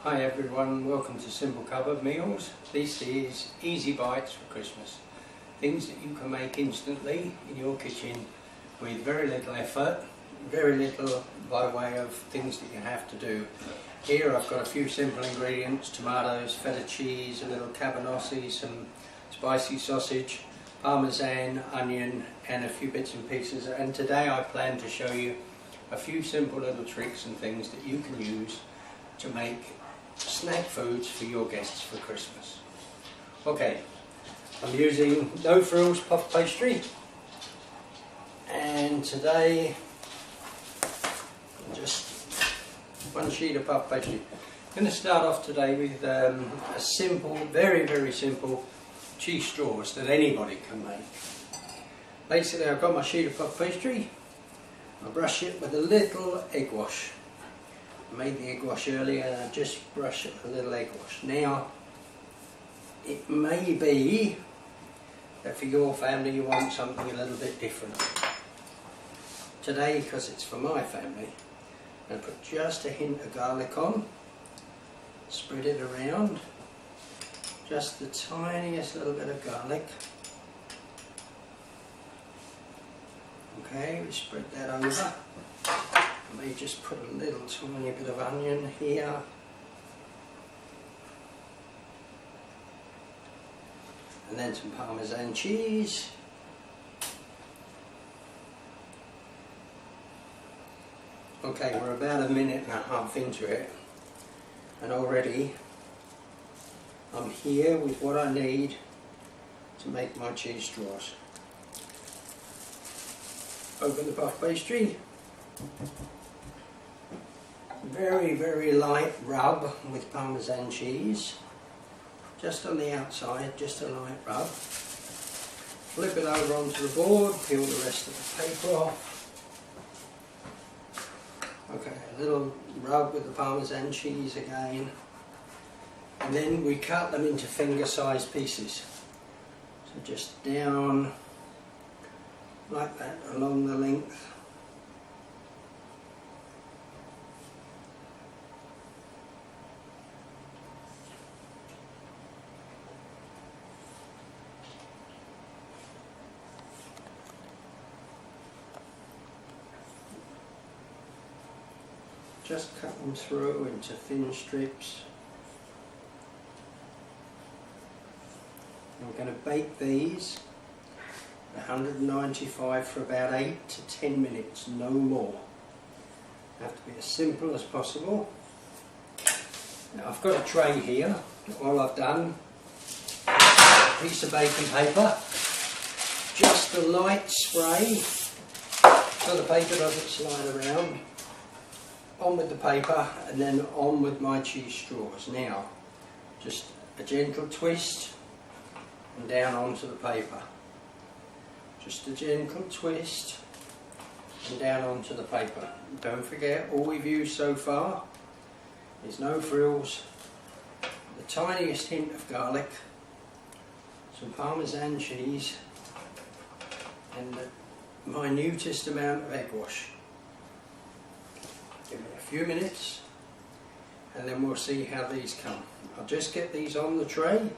Hi everyone, welcome to Simple Cupboard Meals. This is easy bites for Christmas. Things that you can make instantly in your kitchen with very little effort, very little by way of things that you have to do. Here I've got a few simple ingredients: tomatoes, feta cheese, a little cabanossi, some spicy sausage, parmesan, onion and a few bits and pieces. And today I plan to show you a few simple little tricks and things that you can use to make snack foods for your guests for Christmas. Okay, I'm using NO Frills puff pastry, and today just one sheet of puff pastry. I'm going to start off today with a simple, very simple cheese straws that anybody can make. Basically, I've got my sheet of puff pastry. I brush it with a little egg wash. I made the egg wash earlier and I just brush it with a little egg wash. Now, it may be that for your family you want something a little bit different. Today, because it's for my family, I'm going to put just a hint of garlic on, spread it around, just the tiniest little bit of garlic. Okay, we spread that over. I may just put a little tiny bit of onion here. And then some parmesan cheese. Okay, we're about a minute and a half into it, and already I'm here with what I need to make my cheese straws. Open the puff pastry. Very light rub with parmesan cheese, just on the outside, just a light rub. Flip it over onto the board, peel the rest of the paper off. Okay, a little rub with the parmesan cheese again, and then we cut them into finger-sized pieces. So just down like that along the length. Just cut them through into thin strips. I'm going to bake these at 195 for about 8 to 10 minutes, no more. Have to be as simple as possible. Now I've got a tray here. All I've done, a piece of baking paper, just a light spray so the paper doesn't slide around. On with the paper and then on with my cheese straws. Now, just a gentle twist and down onto the paper. Just a gentle twist and down onto the paper. Don't forget, all we've used so far is NO Frills, the tiniest hint of garlic, some parmesan cheese and the minutest amount of egg wash. Give me a few minutes and then we'll see how these come. I'll just get these on the tray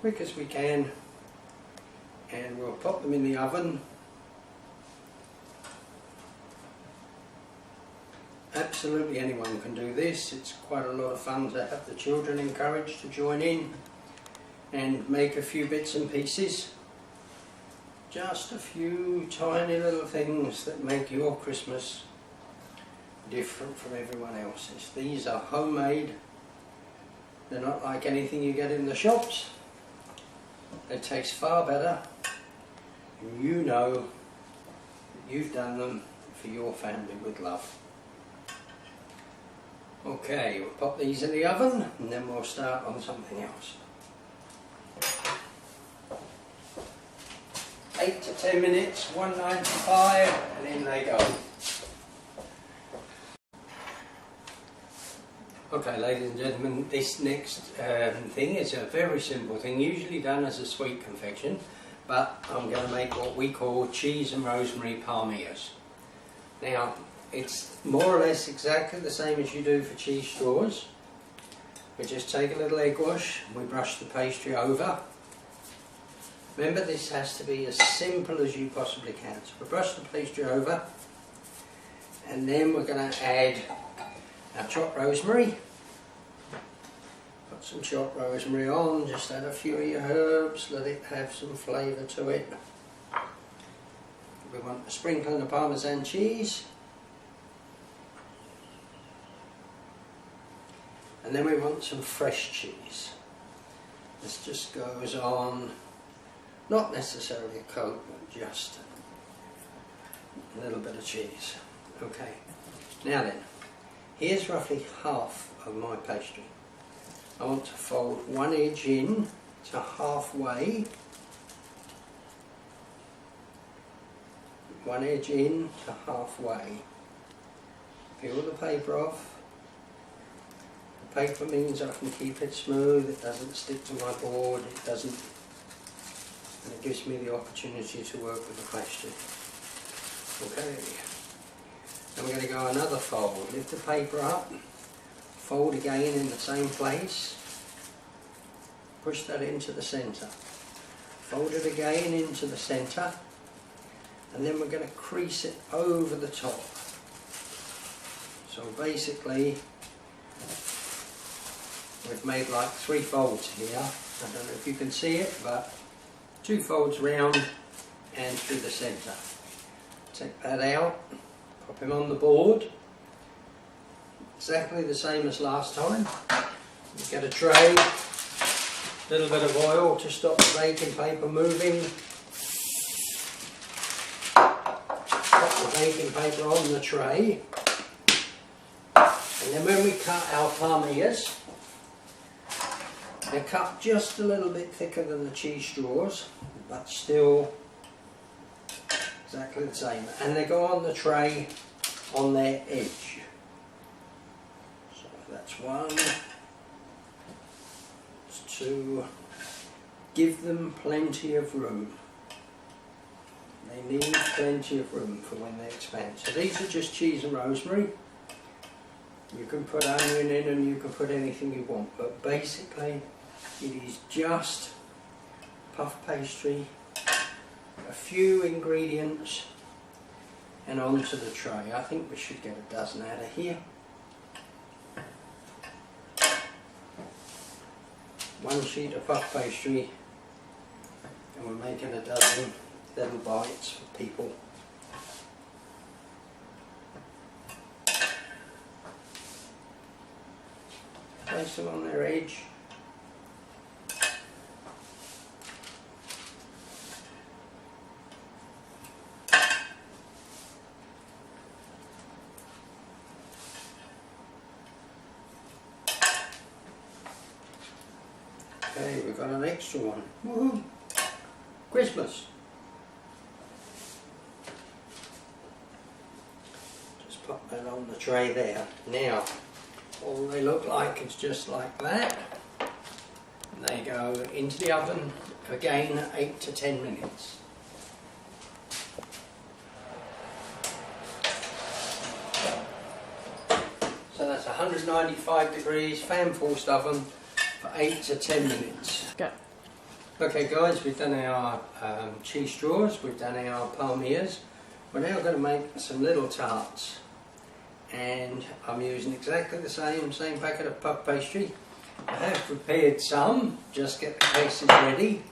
quick as we can and we'll pop them in the oven. Absolutely anyone can do this. It's quite a lot of fun to have the children encouraged to join in and make a few bits and pieces. Just a few tiny little things that make your Christmas different from everyone else's. These are homemade. They're not like anything you get in the shops. It tastes far better. And you know that you've done them for your family with love. Okay, we'll pop these in the oven and then we'll start on something else. 8 to 10 minutes, 195, and in they go. Okay, ladies and gentlemen, this next thing is a very simple thing, usually done as a sweet confection, but I'm going to make what we call cheese and rosemary palmiers. Now, it's more or less exactly the same as you do for cheese straws. We just take a little egg wash, we brush the pastry over. Remember, this has to be as simple as you possibly can. So we brush the pastry over, and then we're going to add our chopped rosemary. Put some chopped rosemary on, just add a few of your herbs, let it have some flavour to it. We want a sprinkling of Parmesan cheese. And then we want some fresh cheese. This just goes on, not necessarily a coat, but just a little bit of cheese. Okay, now then, here's roughly half of my pastry. I want to fold one edge in to halfway, one edge in to halfway, peel the paper off. The paper means I can keep it smooth, it doesn't stick to my board, it doesn't, and it gives me the opportunity to work with the pastry. Okay, then we're going to go another fold, lift the paper up, fold again in the same place, push that into the centre, fold it again into the centre, and then we're going to crease it over the top. So basically we've made like 3 folds here. I don't know if you can see it, but 2 folds round and through the centre. Take that out, pop him on the board. Exactly the same as last time. You get a tray, a little bit of oil to stop the baking paper moving. Pop the baking paper on the tray. And then when we cut our palmillas, they're cut just a little bit thicker than the cheese straws, but still exactly the same. And they go on the tray on their edge. So that's 1. That's 2. Give them plenty of room. They need plenty of room for when they expand. So these are just cheese and rosemary. You can put onion in and you can put anything you want, but basically it is just puff pastry, a few ingredients, and onto the tray. I think we should get a dozen out of here. 1 sheet of puff pastry, and we're making a dozen little bites for people. Place them on their edge. Okay, we've got an extra one. Woohoo! Christmas! Just pop that on the tray there. Now, all they look like is just like that. And they go into the oven again 8 to 10 minutes. So that's 195 degrees, fan forced oven for 8 to 10 minutes. Go. Okay guys, we've done our cheese straws, we've done our palmillas. We're now going to make some little tarts. And I'm using exactly the same packet of puff pastry. I have prepared some, just get the cases ready,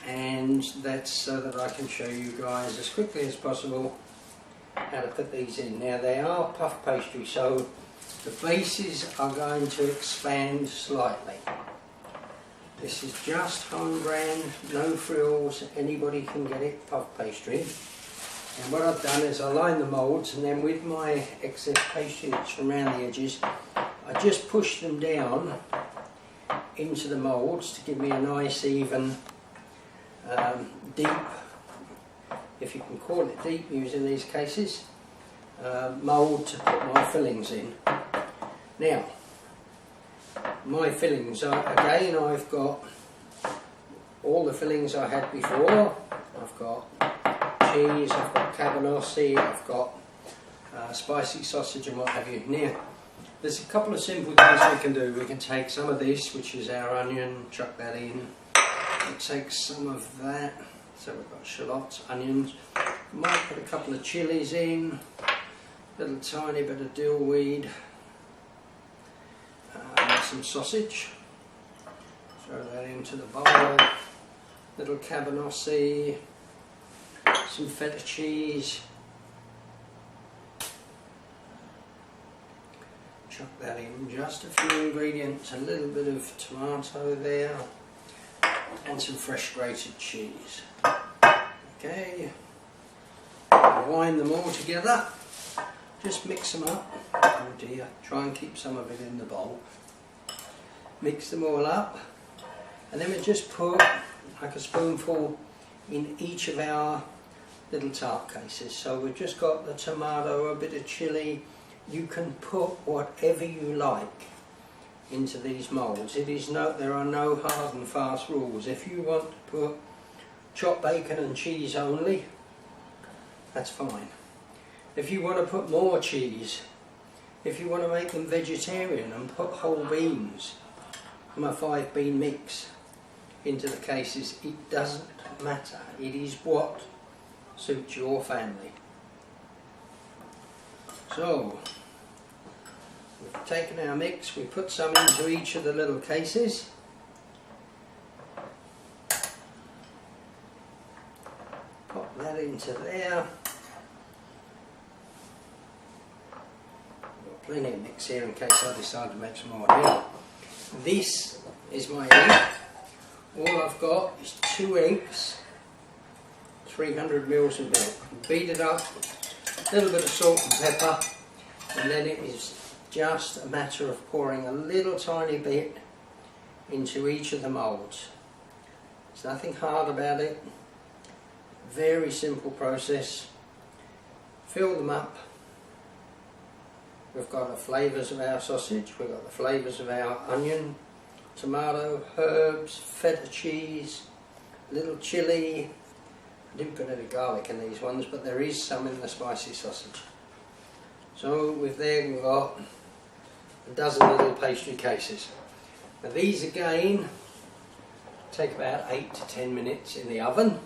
and that's so that I can show you guys as quickly as possible how to put these in. Now they are puff pastry, so the bases are going to expand slightly. This is just home brand, no frills, anybody can get it, puff pastry. And what I've done is I line the moulds, and then with my excess pastry that's from around the edges, I just push them down into the moulds to give me a nice even deep, if you can call it deep using these cases, mould to put my fillings in. Now, my fillings are, again, I've got all the fillings I had before. I've got cheese, I've got cabanossi, I've got spicy sausage and what have you. Now, there's a couple of simple things we can do. We can take some of this, which is our onion, chuck that in. We'll take some of that. So we've got shallots, onions. We might put a couple of chilies in, a little tiny bit of dill weed, and some sausage. Throw that into the bowl. Little cabanossi, some feta cheese. Chuck that in, just a few ingredients, a little bit of tomato there, and some fresh grated cheese. Okay, wind them all together, just mix them up. Oh dear, try and keep some of it in the bowl. Mix them all up, and then we just put like a spoonful in each of our little tart cases. So we've just got the tomato, a bit of chilli. You can put whatever you like into these moulds. There are no hard and fast rules. If you want to put chopped bacon and cheese only, that's fine. If you want to put more cheese, if you want to make them vegetarian and put whole beans from a 5-bean mix into the cases, it doesn't matter. It is what suits your family. So, we've taken our mix, we put some into each of the little cases. Pop that into there. Got plenty of mix here in case I decide to make some more. Now, this is my egg. All I've got is 2 eggs, 300 mils of milk. Beat it up, a little bit of salt and pepper, and then it is just a matter of pouring a little tiny bit into each of the moulds. There's nothing hard about it. Very simple process. Fill them up. We've got the flavours of our sausage, we've got the flavours of our onion, tomato, herbs, feta cheese, little chilli. I didn't put any garlic in these ones, but there is some in the spicy sausage. So we've got a dozen little pastry cases. Now these again take about 8 to 10 minutes in the oven.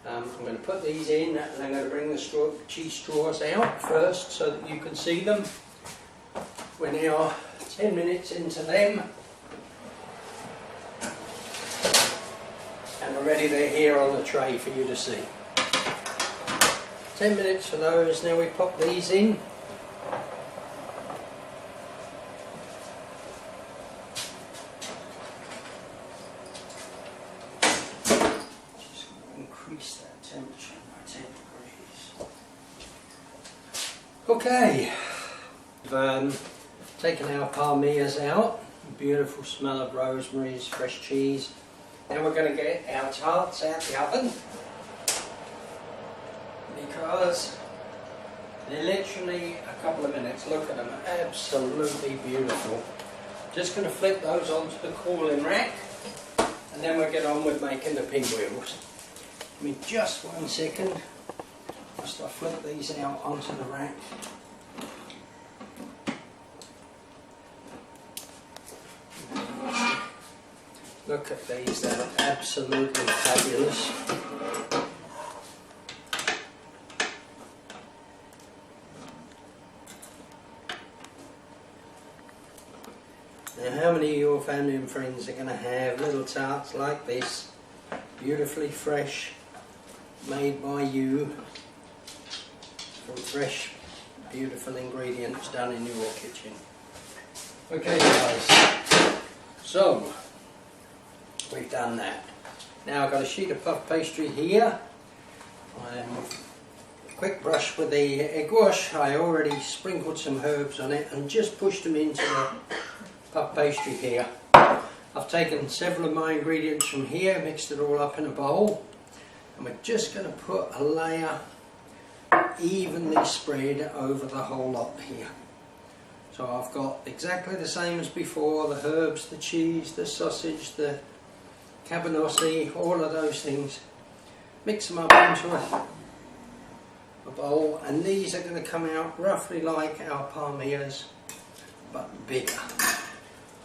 I'm going to put these in, and I'm going to bring the cheese straws out first so that you can see them. We're now 10 minutes into them, and already they're here on the tray for you to see. 10 minutes for those. Now we pop these in. Increase that temperature by 10 degrees. Okay, we've taken our palmiers out. Beautiful smell of rosemary's, fresh cheese. Now we're going to get our tarts out the oven, because they're literally a couple of minutes. Look at them, absolutely beautiful. Just going to flip those onto the cooling rack, and then we'll get on with making the pinwheels. Give me just 1 second whilst I flip these out onto the rack. Look at these, they're absolutely fabulous. Now, how many of your family and friends are going to have little tarts like this, beautifully fresh, made by you, from fresh, beautiful ingredients done in your kitchen? Okay guys, so we've done that. Now I've got a sheet of puff pastry here. Quick brush with the egg wash. I already sprinkled some herbs on it and just pushed them into the puff pastry here. I've taken several of my ingredients from here, mixed it all up in a bowl, and we're just going to put a layer evenly spread over the whole lot here. So I've got exactly the same as before, the herbs, the cheese, the sausage, the cabanossi, all of those things. Mix them up into a bowl, and these are going to come out roughly like our palmiers but bigger.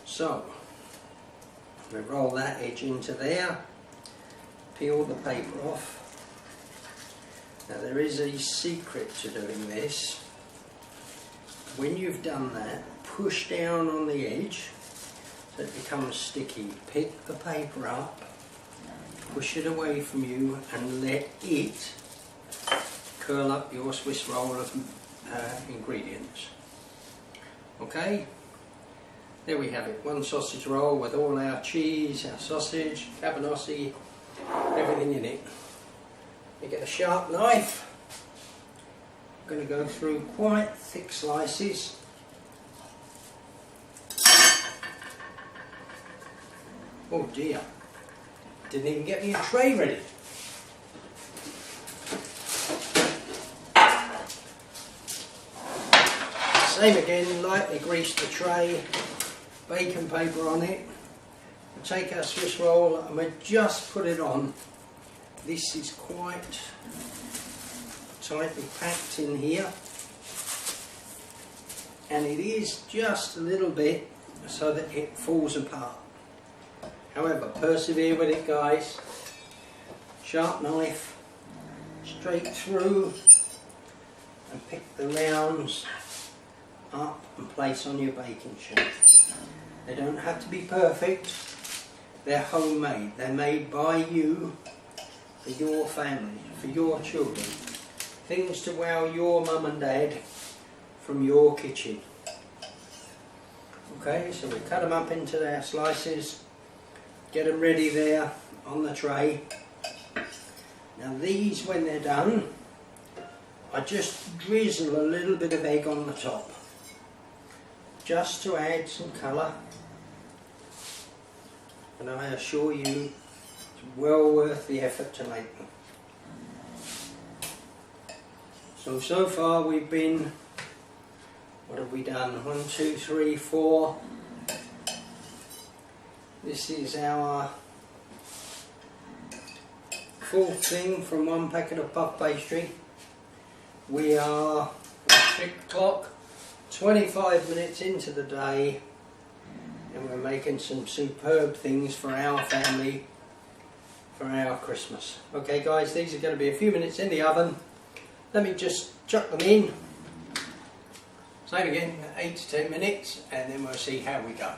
So we roll that edge into there, peel the paper off. Now there is a secret to doing this. When you've done that, push down on the edge so it becomes sticky. Pick the paper up, push it away from you and let it curl up your Swiss roll of ingredients. Okay, there we have it, one sausage roll with all our cheese, our sausage, cabanossi, everything in it. You get a sharp knife. I'm going to go through quite thick slices. Oh dear, didn't even get me a tray ready. Same again, lightly grease the tray, bacon paper on it. We take our Swiss roll and we just put it on. This is quite tightly packed in here, and it is just a little bit so that it falls apart. However, persevere with it, guys. Sharp knife, straight through, and pick the rounds up and place on your baking sheet. They don't have to be perfect. They're homemade. They're made by you, for your family, for your children. Things to wow your mum and dad from your kitchen. Okay, so we cut them up into their slices, get them ready there on the tray. Now these, when they're done, I just drizzle a little bit of egg on the top, just to add some colour, and I assure you it's well worth the effort to make them. So far we've been, what have we done? 1, 2, 3, 4. This is our fourth thing from one packet of puff pastry. We are, tick clock, 25 minutes into the day, and we're making some superb things for our family for our Christmas. Okay guys, these are going to be a few minutes in the oven. Let me just chuck them in. Same again, 8 to 10 minutes, and then we'll see how we go.